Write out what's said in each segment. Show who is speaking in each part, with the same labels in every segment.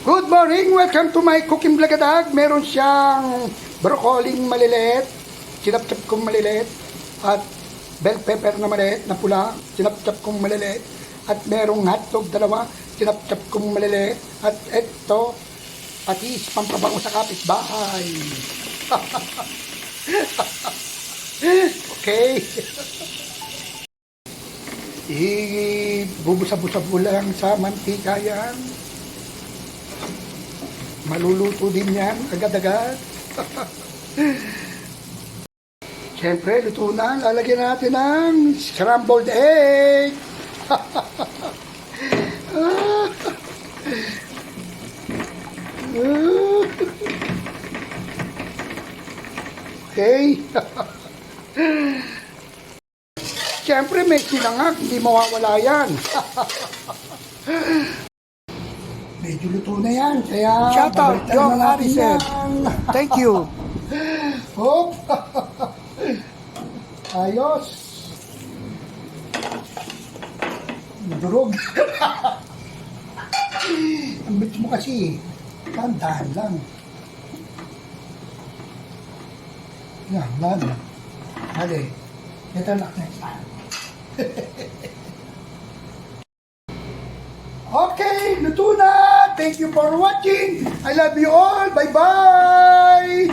Speaker 1: Good morning! Welcome to my cooking blagadag. Meron siyang broccoli maliliit, sinapchap kong maliliit, at bell pepper na maliit na pula, sinapchap kong maliliit, at merong hotdog dalawa, sinapchap kong maliliit, at ito, patis pampabango sa kapitbahay. Okay. Ibubusa-busa mo lang sa mantika yan. Maluluto din yan, agad-agad. Siyempre, luto na. Lalagyan natin ng scrambled egg. Okay. Siyempre, may sinangag. Hindi mawawala yan. Medyo luto na yan, kaya
Speaker 2: Shout out, Jong Arisen. Thank you.
Speaker 1: Hop! Ayos! Durog! Ang bits mo kasi, tandahan lang. Yan, lan. Hali, ito lang next time. Okay, luto na! Thank you for watching! I love you all! Bye-bye!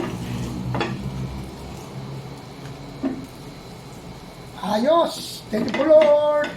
Speaker 1: Ayos! Thank you, Lord!